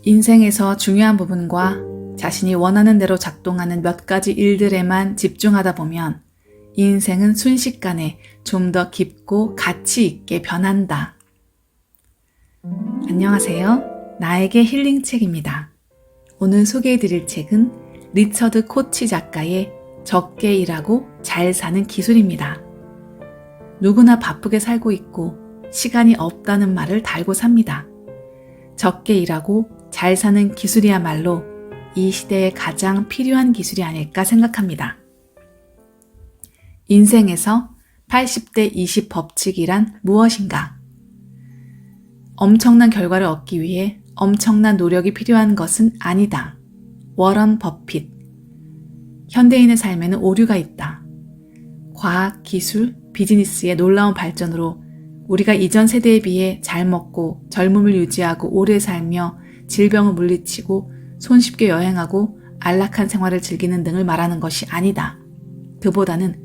인생에서 중요한 부분과 자신이 원하는 대로 작동하는 몇 가지 일들에만 집중하다 보면 인생은 순식간에 좀 더 깊고 가치 있게 변한다. 안녕하세요. 나에게 힐링책입니다. 오늘 소개해드릴 책은 리처드 코치 작가의 적게 일하고 잘 사는 기술입니다. 누구나 바쁘게 살고 있고 시간이 없다는 말을 달고 삽니다. 적게 일하고 잘 사는 기술이야말로 이 시대에 가장 필요한 기술이 아닐까 생각합니다. 인생에서 80대 20 법칙이란 무엇인가? 엄청난 결과를 얻기 위해 엄청난 노력이 필요한 것은 아니다. 워런 버핏. 현대인의 삶에는 오류가 있다. 과학, 기술, 비즈니스의 놀라운 발전으로 우리가 이전 세대에 비해 잘 먹고 젊음을 유지하고 오래 살며 질병을 물리치고 손쉽게 여행하고 안락한 생활을 즐기는 등을 말하는 것이 아니다. 그보다는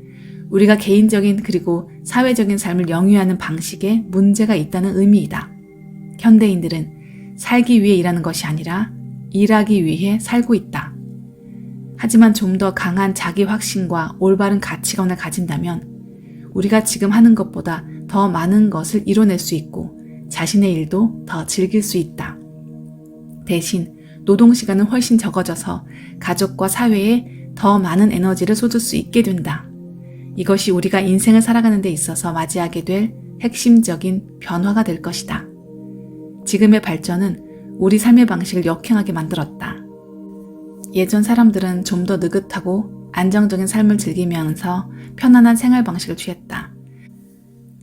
우리가 개인적인 그리고 사회적인 삶을 영위하는 방식에 문제가 있다는 의미이다. 현대인들은 살기 위해 일하는 것이 아니라 일하기 위해 살고 있다. 하지만 좀 더 강한 자기 확신과 올바른 가치관을 가진다면 우리가 지금 하는 것보다 더 많은 것을 이뤄낼 수 있고 자신의 일도 더 즐길 수 있다. 대신 노동시간은 훨씬 적어져서 가족과 사회에 더 많은 에너지를 쏟을 수 있게 된다. 이것이 우리가 인생을 살아가는 데 있어서 맞이하게 될 핵심적인 변화가 될 것이다. 지금의 발전은 우리 삶의 방식을 역행하게 만들었다. 예전 사람들은 좀 더 느긋하고 안정적인 삶을 즐기면서 편안한 생활 방식을 취했다.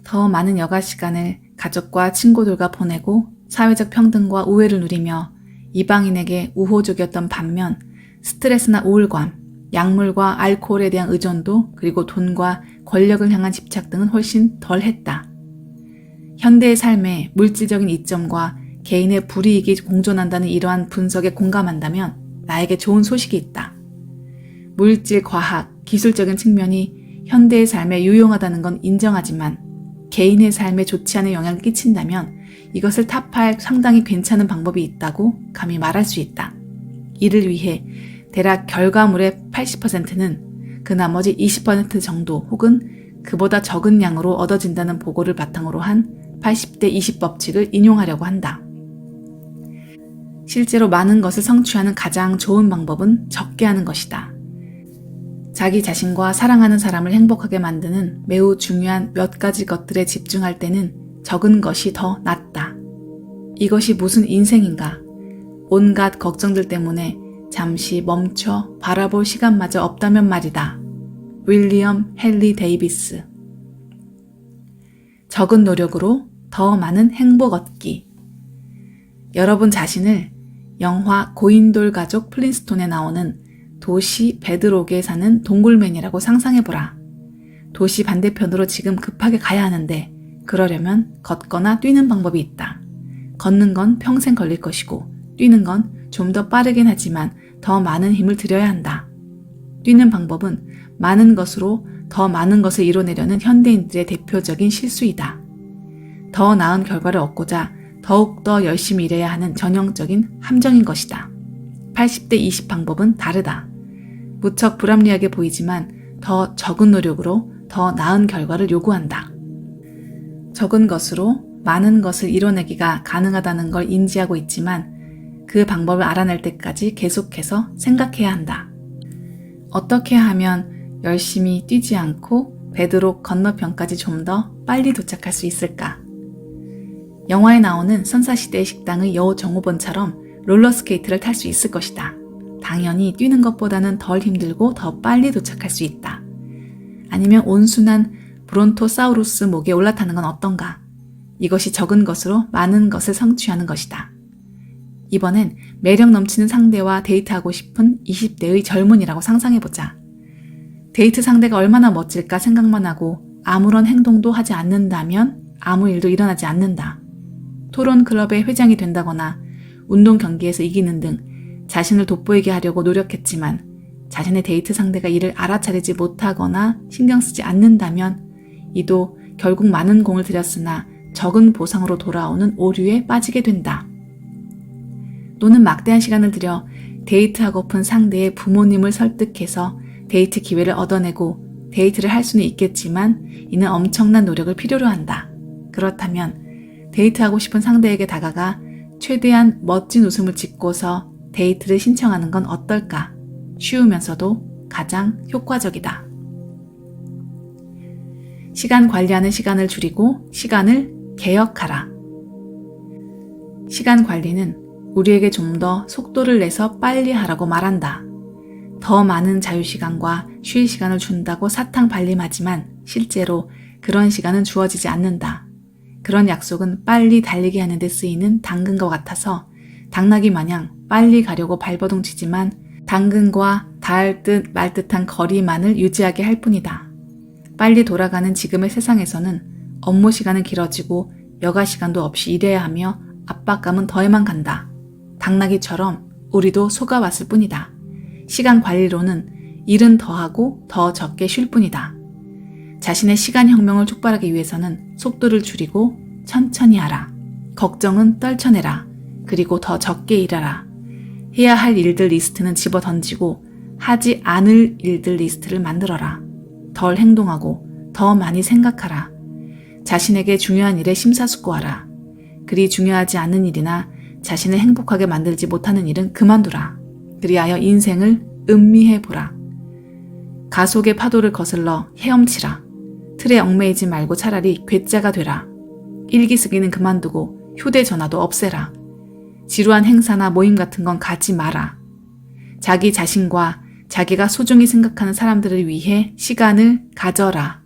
더 많은 여가 시간을 가족과 친구들과 보내고 사회적 평등과 우애를 누리며 이방인에게 우호적이었던 반면 스트레스나 우울감, 약물과 알코올에 대한 의존도 그리고 돈과 권력을 향한 집착 등은 훨씬 덜 했다. 현대의 삶에 물질적인 이점과 개인의 불이익이 공존한다는 이러한 분석에 공감한다면 나에게 좋은 소식이 있다. 물질, 과학, 기술적인 측면이 현대의 삶에 유용하다는 건 인정하지만 개인의 삶에 좋지 않은 영향을 끼친다면 이것을 타파할 상당히 괜찮은 방법이 있다고 감히 말할 수 있다. 이를 위해 대략 결과물의 80%는 그 나머지 20% 정도 혹은 그보다 적은 양으로 얻어진다는 보고를 바탕으로 한 80대 20 법칙을 인용하려고 한다. 실제로 많은 것을 성취하는 가장 좋은 방법은 적게 하는 것이다. 자기 자신과 사랑하는 사람을 행복하게 만드는 매우 중요한 몇 가지 것들에 집중할 때는 적은 것이 더 낫다. 이것이 무슨 인생인가? 온갖 걱정들 때문에 잠시 멈춰 바라볼 시간마저 없다면 말이다. 윌리엄 헨리 데이비스. 적은 노력으로 더 많은 행복 얻기. 여러분 자신을 영화 고인돌 가족 플린스톤에 나오는 도시 베드록에 사는 동굴맨이라고 상상해보라. 도시 반대편으로 지금 급하게 가야 하는데 그러려면 걷거나 뛰는 방법이 있다. 걷는 건 평생 걸릴 것이고 뛰는 건 좀 더 빠르긴 하지만 더 많은 힘을 들여야 한다. 뛰는 방법은 많은 것으로 더 많은 것을 이뤄내려는 현대인들의 대표적인 실수이다. 더 나은 결과를 얻고자 더욱더 열심히 일해야 하는 전형적인 함정인 것이다. 80대 20 방법은 다르다. 무척 불합리하게 보이지만 더 적은 노력으로 더 나은 결과를 요구한다. 적은 것으로 많은 것을 이뤄내기가 가능하다는 걸 인지하고 있지만 그 방법을 알아낼 때까지 계속해서 생각해야 한다. 어떻게 하면 열심히 뛰지 않고 베드록 건너편까지 좀 더 빨리 도착할 수 있을까? 영화에 나오는 선사시대의 식당의 여우 정호번처럼 롤러스케이트를 탈 수 있을 것이다. 당연히 뛰는 것보다는 덜 힘들고 더 빨리 도착할 수 있다. 아니면 온순한 브론토사우루스 목에 올라타는 건 어떤가? 이것이 적은 것으로 많은 것을 성취하는 것이다. 이번엔 매력 넘치는 상대와 데이트하고 싶은 20대의 젊은이라고 상상해보자. 데이트 상대가 얼마나 멋질까 생각만 하고 아무런 행동도 하지 않는다면 아무 일도 일어나지 않는다. 토론 클럽의 회장이 된다거나 운동 경기에서 이기는 등 자신을 돋보이게 하려고 노력했지만 자신의 데이트 상대가 이를 알아차리지 못하거나 신경 쓰지 않는다면 이도 결국 많은 공을 들였으나 적은 보상으로 돌아오는 오류에 빠지게 된다. 또는 막대한 시간을 들여 데이트하고픈 상대의 부모님을 설득해서 데이트 기회를 얻어내고 데이트를 할 수는 있겠지만 이는 엄청난 노력을 필요로 한다. 그렇다면 데이트하고 싶은 상대에게 다가가 최대한 멋진 웃음을 짓고서 데이트를 신청하는 건 어떨까? 쉬우면서도 가장 효과적이다. 시간 관리하는 시간을 줄이고 시간을 개혁하라. 시간 관리는 우리에게 좀 더 속도를 내서 빨리 하라고 말한다. 더 많은 자유시간과 쉴 시간을 준다고 사탕발림하지만 실제로 그런 시간은 주어지지 않는다. 그런 약속은 빨리 달리게 하는 데 쓰이는 당근과 같아서 당나귀 마냥 빨리 가려고 발버둥 치지만 당근과 닿을 듯 말 듯한 거리만을 유지하게 할 뿐이다. 빨리 돌아가는 지금의 세상에서는 업무 시간은 길어지고 여가 시간도 없이 일해야 하며 압박감은 더해만 간다. 당나귀처럼 우리도 속아왔을 뿐이다. 시간 관리로는 일은 더하고 더 적게 쉴 뿐이다. 자신의 시간 혁명을 촉발하기 위해서는 속도를 줄이고 천천히 하라. 걱정은 떨쳐내라. 그리고 더 적게 일하라. 해야 할 일들 리스트는 집어 던지고 하지 않을 일들 리스트를 만들어라. 덜 행동하고 더 많이 생각하라. 자신에게 중요한 일에 심사숙고하라. 그리 중요하지 않은 일이나 자신을 행복하게 만들지 못하는 일은 그만두라. 그리하여 인생을 음미해보라. 가속의 파도를 거슬러 헤엄치라. 틀에 얽매이지 말고 차라리 괴짜가 되라. 일기 쓰기는 그만두고 휴대전화도 없애라. 지루한 행사나 모임 같은 건 가지 마라. 자기 자신과 자기가 소중히 생각하는 사람들을 위해 시간을 가져라.